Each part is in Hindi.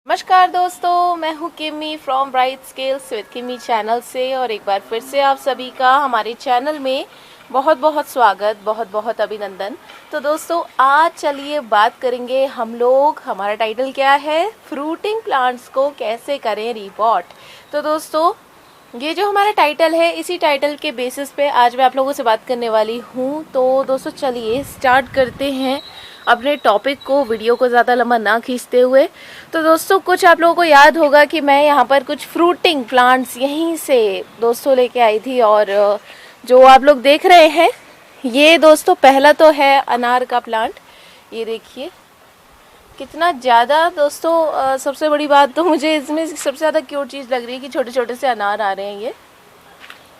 नमस्कार दोस्तों, मैं हूँ किमी फ्रॉम ब्राइट स्केल्स विद किमी चैनल से और एक बार फिर से आप सभी का हमारे चैनल में बहुत बहुत स्वागत, बहुत बहुत अभिनंदन। तो दोस्तों आज चलिए बात करेंगे हम लोग, हमारा टाइटल क्या है, फ्रूटिंग प्लांट्स को कैसे करें रिपोर्ट। तो दोस्तों ये जो हमारा टाइटल है, इसी टाइटल के बेसिस पे आज मैं आप लोगों से बात करने वाली हूँ। तो दोस्तों चलिए स्टार्ट करते हैं अपने टॉपिक को, वीडियो को ज़्यादा लंबा ना खींचते हुए। तो दोस्तों कुछ आप लोगों को याद होगा कि मैं यहाँ पर कुछ फ्रूटिंग प्लांट्स यहीं से दोस्तों लेके आई थी, और जो आप लोग देख रहे हैं ये दोस्तों पहला तो है अनार का प्लांट। ये देखिए कितना ज़्यादा दोस्तों, सबसे बड़ी बात तो मुझे इसमें सबसे ज़्यादा क्यूट चीज़ लग रही है कि छोटे छोटे से अनार आ रहे हैं ये।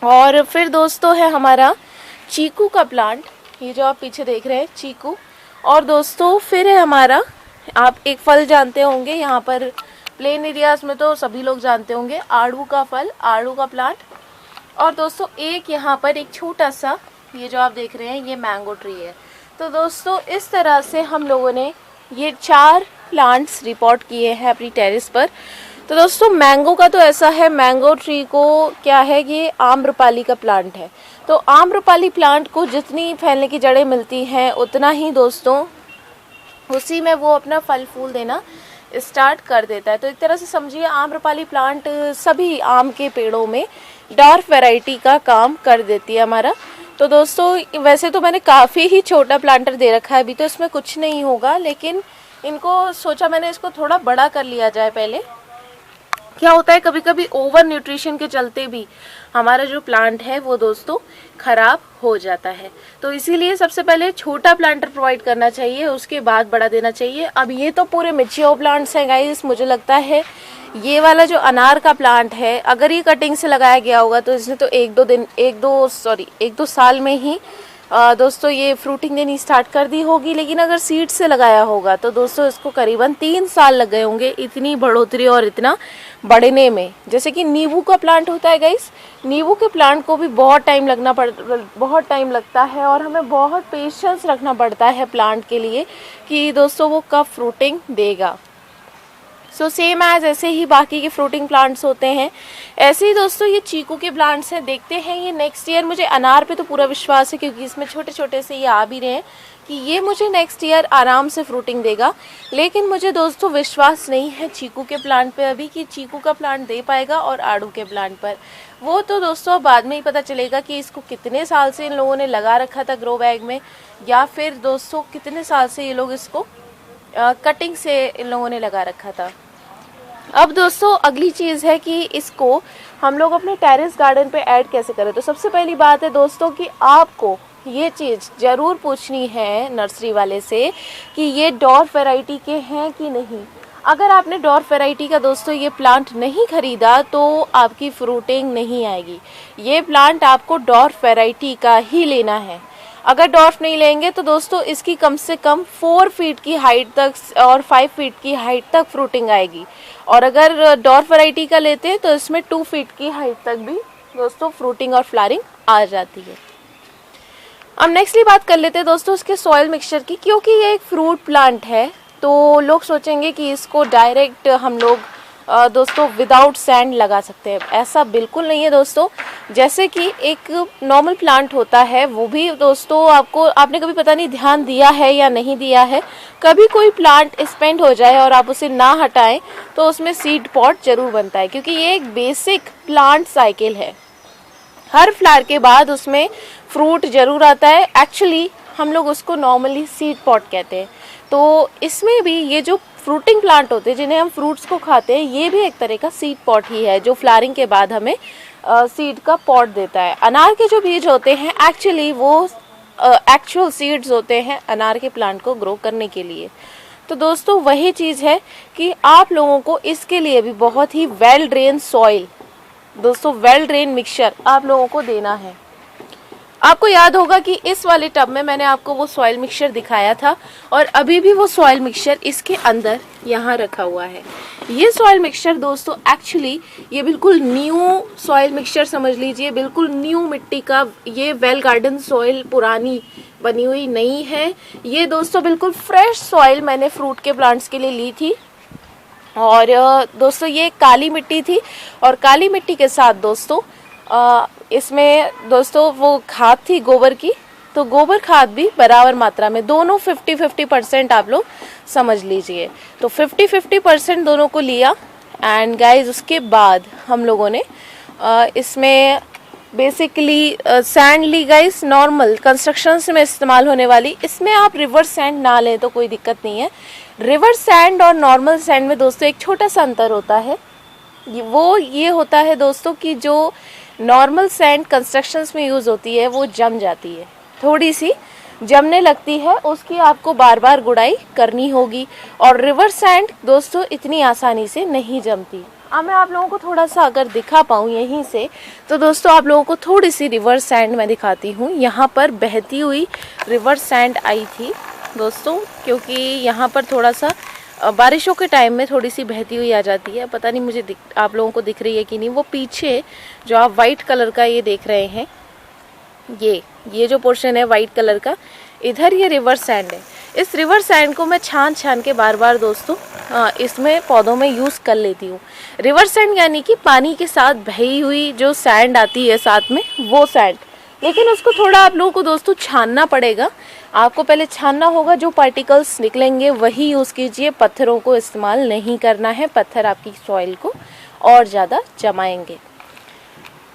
और फिर दोस्तों है हमारा चीकू का प्लांट, ये जो आप पीछे देख रहे हैं चीकू। और दोस्तों फिर है हमारा, आप एक फल जानते होंगे, यहाँ पर प्लेन एरियाज में तो सभी लोग जानते होंगे, आड़ू का फल, आड़ू का प्लांट। और दोस्तों एक यहाँ पर एक छोटा सा, ये जो आप देख रहे हैं ये मैंगो ट्री है। तो दोस्तों इस तरह से हम लोगों ने ये 4 प्लांट्स रिपोर्ट किए हैं अपनी टेरेस पर। तो दोस्तों मैंगो का तो ऐसा है, मैंगो ट्री को क्या है कि आम्रपाली का प्लांट है। तो आम्रपाली प्लांट को जितनी फैलने की जड़ें मिलती हैं उतना ही दोस्तों उसी में वो अपना फल फूल देना स्टार्ट कर देता है। तो एक तरह से समझिए आम्रपाली प्लांट सभी आम के पेड़ों में डॉर्फ वैरायटी का काम कर देती है हमारा। तो दोस्तों वैसे तो मैंने काफ़ी ही छोटा प्लांटर दे रखा है, अभी तो इसमें कुछ नहीं होगा, लेकिन इनको सोचा मैंने इसको थोड़ा बड़ा कर लिया जाए पहले। क्या होता है कभी कभी ओवर न्यूट्रिशन के चलते भी हमारा जो प्लांट है वो दोस्तों खराब हो जाता है। तो इसीलिए सबसे पहले छोटा प्लांटर प्रोवाइड करना चाहिए, उसके बाद बड़ा देना चाहिए। अब ये तो पूरे मैच्योर प्लांट्स हैं गाइस, मुझे लगता है ये वाला जो अनार का प्लांट है अगर ये कटिंग से लगाया गया होगा तो इसने तो एक दो साल में ही दोस्तों ये फ्रूटिंग देनी स्टार्ट कर दी होगी। लेकिन अगर सीड से लगाया होगा तो दोस्तों इसको करीबन 3 साल लग गए होंगे इतनी बढ़ोतरी और इतना बढ़ने में। जैसे कि नींबू का प्लांट होता है गाइस, नींबू के प्लांट को भी बहुत टाइम लगता है और हमें बहुत पेशेंस रखना पड़ता है प्लांट के लिए कि दोस्तों वो कब फ्रूटिंग देगा। सो सेम एज ऐसे ही बाकी के फ्रूटिंग प्लांट्स होते हैं, ऐसे ही दोस्तों ये चीकू के प्लांट्स हैं। देखते हैं ये नेक्स्ट ईयर, मुझे अनार पे तो पूरा विश्वास है क्योंकि इसमें छोटे छोटे से ये आ भी रहे हैं कि ये मुझे नेक्स्ट ईयर आराम से फ्रूटिंग देगा। लेकिन मुझे दोस्तों विश्वास नहीं है चीकू के प्लांट पे अभी कि चीकू का प्लांट दे पाएगा, और आड़ू के प्लांट पर वो तो दोस्तों बाद में ही पता चलेगा कि इसको कितने साल से इन लोगों ने लगा रखा था ग्रो बैग में, या फिर दोस्तों कितने साल से ये लोग इसको कटिंग से इन लोगों ने लगा रखा था। अब दोस्तों अगली चीज़ है कि इसको हम लोग अपने टेरेस गार्डन पे ऐड कैसे करें। तो सबसे पहली बात है दोस्तों कि आपको ये चीज़ ज़रूर पूछनी है नर्सरी वाले से कि ये डॉर्फ वैरायटी के हैं कि नहीं। अगर आपने डॉर्फ वैरायटी का दोस्तों ये प्लांट नहीं खरीदा तो आपकी फ्रूटिंग नहीं आएगी। ये प्लांट आपको डॉर्फ वैरायटी का ही लेना है। अगर डॉर्फ नहीं लेंगे तो दोस्तों इसकी कम से कम 4 फीट की हाइट तक और 5 फीट की हाइट तक फ्रूटिंग आएगी, और अगर डॉर्फ वैरायटी का लेते हैं तो इसमें 2 फीट की हाइट तक भी दोस्तों फ्रूटिंग और फ्लावरिंग आ जाती है। अब नेक्स्टली बात कर लेते हैं दोस्तों इसके सॉइल मिक्सचर की। क्योंकि ये एक फ्रूट प्लांट है तो लोग सोचेंगे कि इसको डायरेक्ट हम लोग दोस्तों विदाउट सैंड लगा सकते हैं। ऐसा बिल्कुल नहीं है दोस्तों। जैसे कि एक नॉर्मल प्लांट होता है वो भी दोस्तों आपने कभी पता नहीं ध्यान दिया है या नहीं दिया है, कभी कोई प्लांट स्पेंड हो जाए और आप उसे ना हटाएं तो उसमें सीड पॉट जरूर बनता है, क्योंकि ये एक बेसिक प्लांट साइकिल है। हर फ्लावर के बाद उसमें फ्रूट जरूर आता है। एक्चुअली हम लोग उसको नॉर्मली सीड पॉट कहते हैं। तो इसमें भी ये जो फ्रूटिंग प्लांट होते हैं जिन्हें हम फ्रूट्स को खाते हैं, ये भी एक तरह का सीड पॉट ही है जो फ्लावरिंग के बाद हमें सीड का पॉट देता है। अनार के जो बीज होते हैं एक्चुअली वो एक्चुअल सीड्स होते हैं अनार के प्लांट को ग्रो करने के लिए। तो दोस्तों वही चीज़ है कि आप लोगों को इसके लिए भी बहुत ही वेल ड्रेन सॉइल, दोस्तों वेल ड्रेन मिक्सचर आप लोगों को देना है। आपको याद होगा कि इस वाले टब में मैंने आपको वो सॉइल मिक्सचर दिखाया था, और अभी भी वो सॉइल मिक्सचर इसके अंदर यहाँ रखा हुआ है। ये सॉइल मिक्सचर दोस्तों एक्चुअली ये बिल्कुल न्यू सॉइल मिक्सचर समझ लीजिए, बिल्कुल न्यू मिट्टी का। ये वेल गार्डन सॉइल पुरानी बनी हुई नहीं है। ये दोस्तों बिल्कुल फ्रेश सॉइल मैंने फ्रूट के प्लांट्स के लिए ली थी। और दोस्तों ये काली मिट्टी थी, और काली मिट्टी के साथ दोस्तों इसमें दोस्तों वो खाद थी गोबर की, तो गोबर खाद भी बराबर मात्रा में, दोनों 50-50% आप लोग समझ लीजिए। तो 50-50% दोनों को लिया। एंड गाइज उसके बाद हम लोगों ने इसमें बेसिकली सैंड ली गाइस, नॉर्मल कंस्ट्रक्शंस में इस्तेमाल होने वाली। इसमें आप रिवर सैंड ना लें तो कोई दिक्कत नहीं है। रिवर सैंड और नॉर्मल सैंड में दोस्तों एक छोटा सा अंतर होता है, वो ये होता है दोस्तों कि जो नॉर्मल सैंड कंस्ट्रक्शंस में यूज़ होती है वो जम जाती है, थोड़ी सी जमने लगती है, उसकी आपको बार बार गुड़ाई करनी होगी। और रिवर सैंड दोस्तों इतनी आसानी से नहीं जमती। अब मैं आप लोगों को थोड़ा सा अगर दिखा पाऊँ यहीं से, तो दोस्तों आप लोगों को थोड़ी सी रिवर सैंड मैं दिखाती हूँ। यहाँ पर बहती हुई रिवर सैंड आई थी दोस्तों, क्योंकि यहाँ पर थोड़ा सा बारिशों के टाइम में थोड़ी सी बहती हुई आ जाती है। पता नहीं मुझे आप लोगों को दिख रही है कि नहीं। वो पीछे जो आप वाइट कलर का ये देख रहे हैं, ये जो पोर्शन है वाइट कलर का, इधर ये रिवर सैंड है। इस रिवर सैंड को मैं छान छान के बार बार दोस्तों इसमें पौधों में यूज़ कर लेती हूँ। रिवर सैंड यानी कि पानी के साथ बही हुई जो सैंड आती है साथ में, वो सैंड। लेकिन उसको थोड़ा आप लोगों को दोस्तों छानना पड़ेगा। आपको पहले छानना होगा, जो पार्टिकल्स निकलेंगे वही यूज़ कीजिए। पत्थरों को इस्तेमाल नहीं करना है, पत्थर आपकी सॉइल को और ज़्यादा जमाएंगे।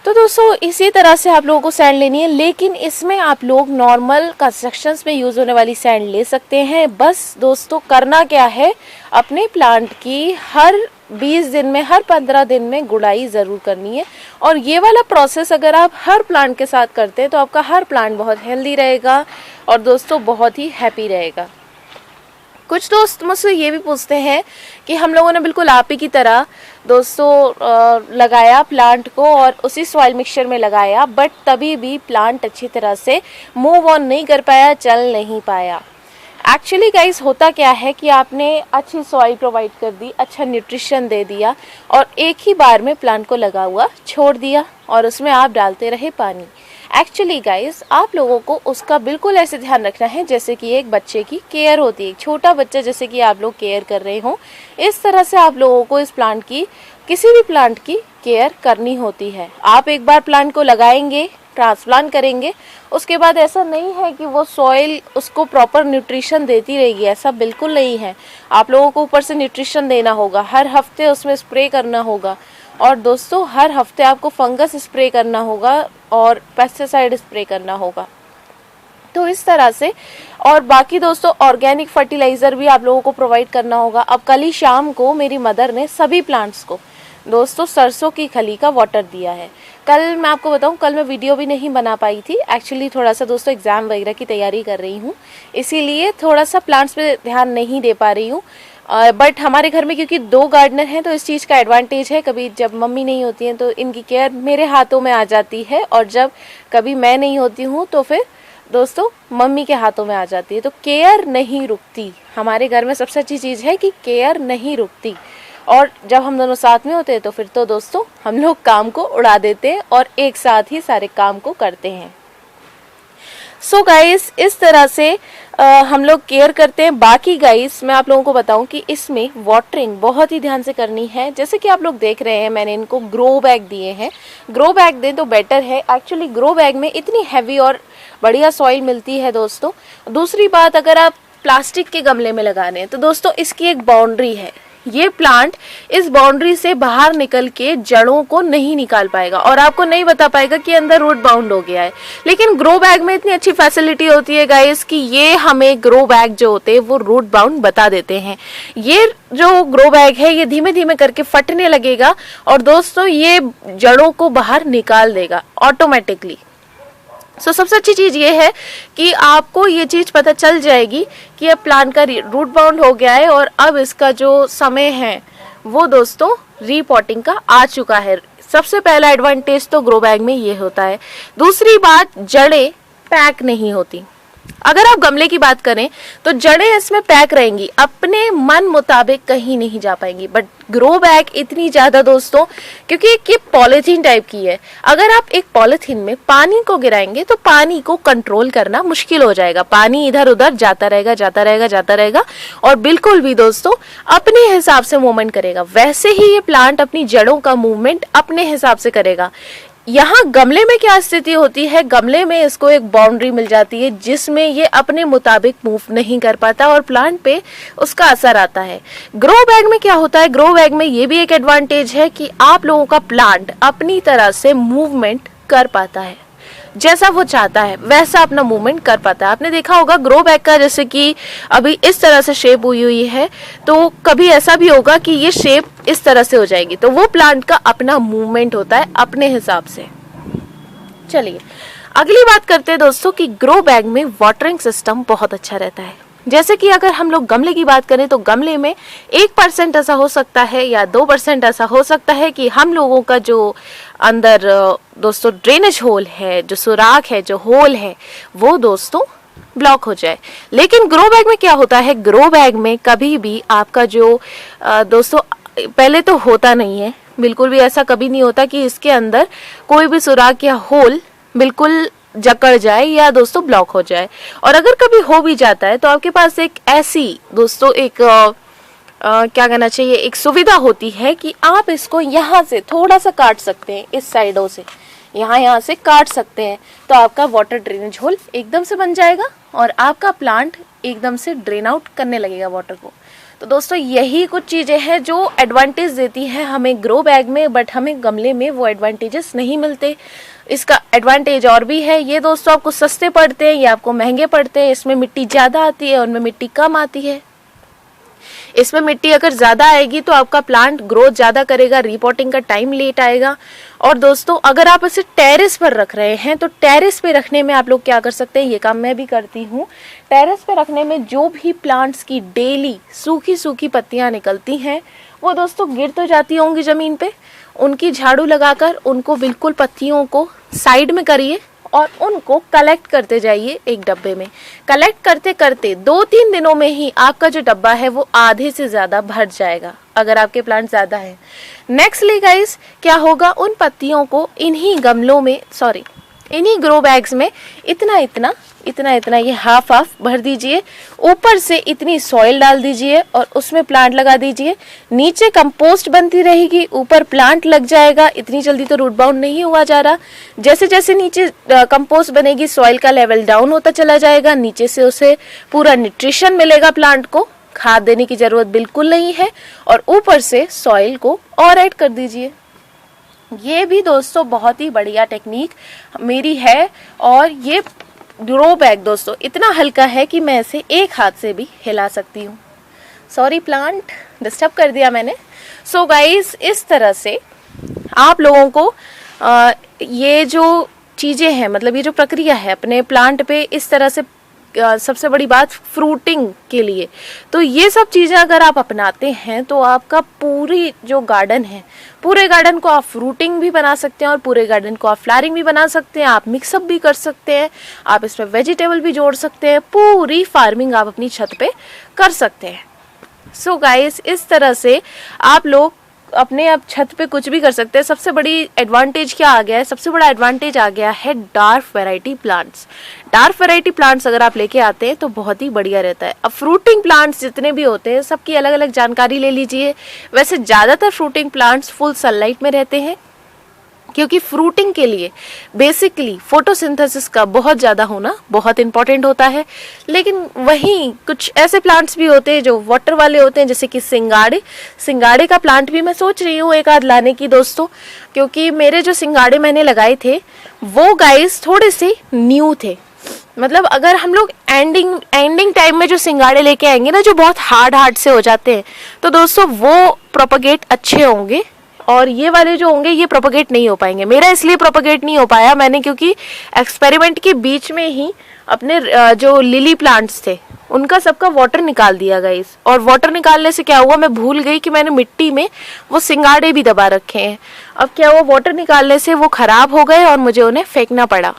तो दोस्तों इसी तरह से आप लोगों को सैंड लेनी है, लेकिन इसमें आप लोग नॉर्मल कंस्ट्रक्शंस में यूज़ होने वाली सैंड ले सकते हैं। बस दोस्तों करना क्या है, अपने प्लांट की हर 20 दिन में, हर 15 दिन में गुड़ाई ज़रूर करनी है। और ये वाला प्रोसेस अगर आप हर प्लांट के साथ करते हैं तो आपका हर प्लांट बहुत हेल्दी रहेगा और दोस्तों बहुत ही हैप्पी रहेगा। कुछ दोस्त मुझसे ये भी पूछते हैं कि हम लोगों ने बिल्कुल आप ही की तरह दोस्तों लगाया प्लांट को और उसी सॉइल मिक्सचर में लगाया, बट तभी भी प्लांट अच्छी तरह से मूव ऑन नहीं कर पाया, चल नहीं पाया। एक्चुअली गाइस होता क्या है कि आपने अच्छी सॉइल प्रोवाइड कर दी, अच्छा न्यूट्रिशन दे दिया और एक ही बार में प्लांट को लगा हुआ छोड़ दिया और उसमें आप डालते रहे पानी। एक्चुअली गाइस आप लोगों को उसका बिल्कुल ऐसे ध्यान रखना है जैसे कि एक बच्चे की केयर होती है। एक छोटा बच्चा जैसे कि आप लोग केयर कर रहे हो, इस तरह से आप लोगों को इस प्लांट की, किसी भी प्लांट की केयर करनी होती है। आप एक बार प्लांट को लगाएंगे, ट्रांसप्लांट करेंगे, उसके बाद ऐसा नहीं है कि वो सॉइल उसको प्रॉपर न्यूट्रिशन देती रहेगी, ऐसा बिल्कुल नहीं है। आप लोगों को ऊपर से न्यूट्रिशन देना होगा, हर हफ्ते उसमें स्प्रे करना होगा और दोस्तों हर हफ्ते आपको फंगस स्प्रे करना होगा और पेस्टिसाइड स्प्रे करना होगा। तो इस तरह से, और बाकी दोस्तों ऑर्गेनिक फर्टिलाइज़र भी आप लोगों को प्रोवाइड करना होगा। अब कल ही शाम को मेरी मदर ने सभी प्लांट्स को दोस्तों सरसों की खली का वाटर दिया है। कल मैं आपको बताऊं, कल मैं वीडियो भी नहीं बना पाई थी, एक्चुअली थोड़ा सा दोस्तों एग्ज़ाम वगैरह की तैयारी कर रही हूँ, इसीलिए थोड़ा सा प्लांट्स पे ध्यान नहीं दे पा रही हूँ। बट हमारे घर में क्योंकि 2 गार्डनर हैं तो इस चीज़ का एडवांटेज है, कभी जब मम्मी नहीं होती हैं तो इनकी केयर मेरे हाथों में आ जाती है और जब कभी मैं नहीं होती हूँ तो फिर दोस्तों मम्मी के हाथों में आ जाती है। तो केयर नहीं रुकती, हमारे घर में सबसे अच्छी चीज़ है कि केयर नहीं रुकती। और जब हम दोनों साथ में होते हैं तो फिर तो दोस्तों हम लोग काम को उड़ा देते हैं और एक साथ ही सारे काम को करते हैं। सो गाइस इस तरह से हम लोग केयर करते हैं। बाकी गाइस मैं आप लोगों को बताऊं कि इसमें वाटरिंग बहुत ही ध्यान से करनी है। जैसे कि आप लोग देख रहे हैं मैंने इनको ग्रो बैग दिए हैं, ग्रो बैग दें तो बेटर है। एक्चुअली ग्रो बैग में इतनी हैवी और बढ़िया सॉइल मिलती है दोस्तों। दूसरी बात, अगर आप प्लास्टिक के गमले में लगा रहे हैं तो दोस्तों इसकी एक बाउंड्री है, ये प्लांट इस बाउंड्री से बाहर निकल के जड़ों को नहीं निकाल पाएगा और आपको नहीं बता पाएगा कि अंदर रूट बाउंड हो गया है। लेकिन ग्रो बैग में इतनी अच्छी फैसिलिटी होती है गाइस कि ये हमें ग्रो बैग जो होते हैं वो रूट बाउंड बता देते हैं। ये जो ग्रो बैग है ये धीमे धीमे करके फटने लगेगा और दोस्तों ये जड़ों को बाहर निकाल देगा ऑटोमेटिकली। सो सबसे अच्छी चीज़ ये है कि आपको ये चीज़ पता चल जाएगी कि अब प्लांट का रूट बाउंड हो गया है और अब इसका जो समय है वो दोस्तों रीपॉटिंग का आ चुका है। सबसे पहला एडवांटेज तो ग्रो बैग में ये होता है। दूसरी बात, जड़ें पैक नहीं होती। अगर आप गमले की बात करें तो जड़ें इसमें पैक रहेंगी, अपने मन मुताबिक कहीं नहीं जा पाएंगी। बट ग्रो बैग इतनी ज्यादा दोस्तों, क्योंकि ये पॉलीथीन टाइप की है, अगर आप एक पॉलीथीन में पानी को गिराएंगे तो पानी को कंट्रोल करना मुश्किल हो जाएगा। पानी इधर उधर जाता रहेगा जाता रहेगा जाता रहेगा और बिल्कुल भी दोस्तों अपने हिसाब से मूवमेंट करेगा। वैसे ही ये प्लांट अपनी जड़ों का मूवमेंट अपने हिसाब से करेगा। यहाँ गमले में क्या स्थिति होती है, गमले में इसको एक बाउंड्री मिल जाती है जिसमें ये अपने मुताबिक मूव नहीं कर पाता और प्लांट पे उसका असर आता है। ग्रो बैग में क्या होता है, ग्रो बैग में ये भी एक एडवांटेज है कि आप लोगों का प्लांट अपनी तरह से मूवमेंट कर पाता है, जैसा वो चाहता है वैसा अपना मूवमेंट कर पाता है। आपने देखा होगा ग्रो बैग का, जैसे कि अभी इस तरह से शेप हुई है, तो कभी ऐसा भी होगा कि ये शेप इस तरह से हो जाएगी, तो वो प्लांट का अपना मूवमेंट होता है अपने हिसाब से। चलिए अगली बात करते हैं दोस्तों कि ग्रो बैग में वाटरिंग सिस्टम बहुत अच्छा रहता है। जैसे कि अगर हम लोग गमले की बात करें तो गमले में 1% ऐसा हो सकता है या 2% ऐसा हो सकता है कि हम लोगों का जो अंदर दोस्तों ड्रेनेज होल है, जो सुराख है, जो होल है, वो दोस्तों ब्लॉक हो जाए। लेकिन ग्रो बैग में क्या होता है, ग्रो बैग में कभी भी आपका जो दोस्तों पहले तो होता नहीं है, बिल्कुल भी ऐसा कभी नहीं होता कि इसके अंदर कोई भी सुराख या होल बिल्कुल जकड़ जाए या दोस्तों ब्लॉक हो जाए। और अगर कभी हो भी जाता है तो आपके पास एक ऐसी दोस्तों एक क्या कहना चाहिए, एक सुविधा होती है कि आप इसको यहाँ से थोड़ा सा काट सकते हैं, इस साइडों से यहाँ से काट सकते हैं, तो आपका वाटर ड्रेनेज होल एकदम से बन जाएगा और आपका प्लांट एकदम से ड्रेन आउट करने लगेगा वाटर को। तो दोस्तों यही कुछ चीज़ें हैं जो एडवांटेज देती है हमें ग्रो बैग में, बट हमें गमले में वो एडवांटेजेस नहीं मिलते। इसका एडवांटेज और भी है, ये दोस्तों आपको सस्ते पड़ते हैं या आपको महंगे पड़ते हैं। इसमें मिट्टी ज़्यादा आती है, उनमें मिट्टी कम आती है। इसमें मिट्टी अगर ज़्यादा आएगी तो आपका प्लांट ग्रोथ ज़्यादा करेगा, रिपोर्टिंग का टाइम लेट आएगा। और दोस्तों अगर आप इसे टेरेस पर रख रहे हैं तो टेरेस पे रखने में आप लोग क्या कर सकते हैं, ये काम मैं भी करती हूँ। टेरेस पे रखने में जो भी प्लांट्स की डेली सूखी सूखी पत्तियाँ निकलती हैं वो दोस्तों गिर तो जाती होंगी ज़मीन पे, उनकी झाड़ू लगाकर उनको बिल्कुल पत्तियों को साइड में करिए और उनको कलेक्ट करते जाइए एक डब्बे में। कलेक्ट करते करते 2-3 दिनों में ही आपका जो डब्बा है वो आधे से ज़्यादा भर जाएगा, अगर आपके प्लांट ज़्यादा है। नेक्स्टली गाइस क्या होगा, उन पत्तियों को इन्हीं गमलों में इन्हीं ग्रो बैग्स में इतना ये हाफ भर दीजिए। ऊपर से इतनी सॉइल डाल दीजिए और उसमें प्लांट लगा दीजिए। नीचे कंपोस्ट बनती रहेगी, ऊपर प्लांट लग जाएगा। इतनी जल्दी तो रूट बाउंड नहीं हुआ जा रहा। जैसे जैसे नीचे कंपोस्ट बनेगी सॉइल का लेवल डाउन होता चला जाएगा, नीचे से उसे पूरा न्यूट्रिशन मिलेगा। प्लांट को खाद देने की जरूरत बिल्कुल नहीं है और ऊपर से सॉइल को और ऐड कर दीजिए। ये भी दोस्तों बहुत ही बढ़िया टेक्निक मेरी है और ये ग्रो बैग दोस्तों इतना हल्का है कि मैं इसे एक हाथ से भी हिला सकती हूँ। सॉरी प्लांट, डिस्टर्ब कर दिया मैंने। सो गाइस इस तरह से आप लोगों को ये जो चीज़ें हैं, मतलब ये जो प्रक्रिया है अपने प्लांट पे, इस तरह से सबसे बड़ी बात फ्रूटिंग के लिए, तो ये सब चीज़ें अगर आप अपनाते हैं तो आपका पूरी जो गार्डन है, पूरे गार्डन को आप फ्रूटिंग भी बना सकते हैं और पूरे गार्डन को आप फ्लावरिंग भी बना सकते हैं। आप मिक्सअप भी कर सकते हैं, आप इसमें वेजिटेबल भी जोड़ सकते हैं। पूरी फार्मिंग आप अपनी छत पे कर सकते हैं। सो गाइस इस तरह से आप लोग अपने आप छत पे कुछ भी कर सकते हैं। सबसे बड़ी एडवांटेज क्या आ गया है, सबसे बड़ा एडवांटेज आ गया है dark variety plants. Dark variety plants अगर आप लेके आते हैं तो बहुत ही बढ़िया रहता है। अब फ्रूटिंग प्लांट्स जितने भी होते हैं सबकी अलग अलग जानकारी ले लीजिए। वैसे ज़्यादातर फ्रूटिंग प्लांट्स फुल सनलाइट में रहते हैं, क्योंकि फ्रूटिंग के लिए बेसिकली फोटोसिंथेसिस का बहुत ज़्यादा होना बहुत इंपॉर्टेंट होता है। लेकिन वहीं कुछ ऐसे प्लांट्स भी होते हैं जो वाटर वाले होते हैं, जैसे कि सिंगाड़े का प्लांट भी मैं सोच रही हूँ एक आध लाने की दोस्तों, क्योंकि मेरे जो सिंगाड़े मैंने लगाए थे वो गाइस थोड़े से न्यू थे। मतलब अगर हम लोग एंडिंग टाइम में जो सिंगाड़े लेके आएंगे ना, जो बहुत हार्ड से हो जाते हैं, तो दोस्तों वो प्रोपगेट अच्छे होंगे और ये वाले जो होंगे ये प्रोपगेट नहीं हो पाएंगे। मेरा इसलिए प्रोपगेट नहीं हो पाया मैंने, क्योंकि एक्सपेरिमेंट के बीच में ही अपने जो लिली प्लांट्स थे उनका सबका वाटर निकाल दिया गाइस। और वाटर निकालने से क्या हुआ, मैं भूल गई कि मैंने मिट्टी में वो सिंगाड़े भी दबा रखे हैं। अब क्या हुआ, वाटर निकालने से वो खराब हो गए और मुझे उन्हें फेंकना पड़ा।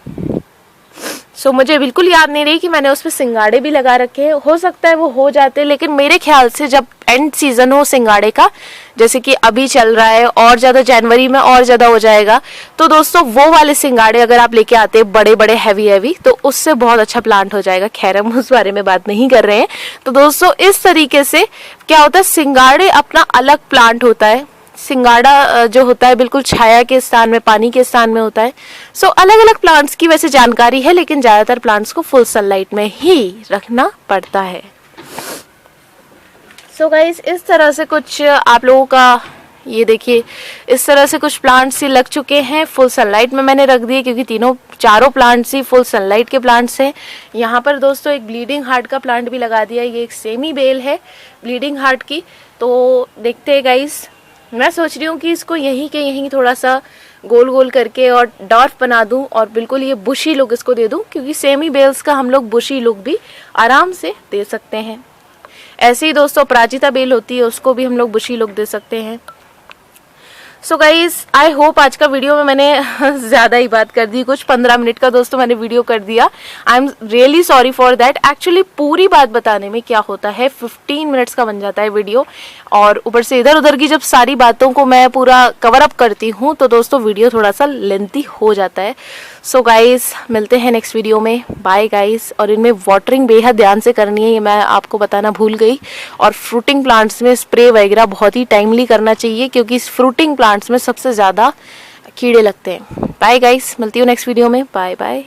सो मुझे बिल्कुल याद नहीं रही कि मैंने उस पर सिंगाड़े भी लगा रखे हैं। हो सकता है वो हो जाते, लेकिन मेरे ख्याल से जब एंड सीजन हो सिंगाड़े का, जैसे कि अभी चल रहा है और ज़्यादा जनवरी में और ज़्यादा हो जाएगा, तो दोस्तों वो वाले सिंगाड़े अगर आप लेके आते हैं बड़े बड़े हैवी, तो उससे बहुत अच्छा प्लांट हो जाएगा। खैर हम उस बारे में बात नहीं कर रहे हैं। तो दोस्तों इस तरीके से क्या होता है, सिंगाड़े अपना अलग प्लांट होता है। सिंगाड़ा जो होता है बिल्कुल छाया के स्थान में, पानी के स्थान में होता है। सो अलग अलग प्लांट्स की वैसे जानकारी है, लेकिन ज़्यादातर प्लांट्स को फुल सनलाइट में ही रखना पड़ता है। सो गाइस इस तरह से कुछ आप लोगों का, ये देखिए इस तरह से कुछ प्लांट्स ही लग चुके हैं। फुल सनलाइट में मैंने रख दिए क्योंकि चारों प्लांट्स ही फुल सनलाइट के प्लांट्स हैं। यहाँ पर दोस्तों एक ब्लीडिंग हार्ट का प्लांट भी लगा दिया। ये एक सेमी बेल है ब्लीडिंग हार्ट की। तो देखते हैं गाइस, मैं सोच रही हूँ कि इसको यहीं के यहीं थोड़ा सा गोल गोल करके और डॉर्फ बना दूं और बिल्कुल ये बुशी लुक इसको दे दूं, क्योंकि सेमी बेल्स का हम लोग बुशी लुक भी आराम से दे सकते हैं। ऐसे ही दोस्तों अपराजिता बेल होती है, उसको भी हम लोग बुशी लुक दे सकते हैं। सो गाइज आई होप आज का वीडियो में मैंने ज़्यादा ही बात कर दी, कुछ 15 मिनट का दोस्तों मैंने वीडियो कर दिया। I am really sorry for that. Actually पूरी बात बताने में क्या होता है 15 मिनट्स का बन जाता है वीडियो, और ऊपर से इधर उधर की जब सारी बातों को मैं पूरा कवर अप करती हूँ तो दोस्तों वीडियो थोड़ा सा लेंथी हो जाता है। सो गाइज मिलते हैं नेक्स्ट वीडियो में। Bye guys. और इनमें वाटरिंग बेहद ध्यान से करनी है, ये मैं आपको बताना भूल गई। और फ्रूटिंग प्लांट्स में स्प्रे वगैरह बहुत ही टाइमली करना चाहिए, क्योंकि इस फ्रूटिंग प्लांट्स में सबसे ज़्यादा कीड़े लगते हैं। बाय गाइज, मिलती हूँ नेक्स्ट वीडियो में। Bye bye.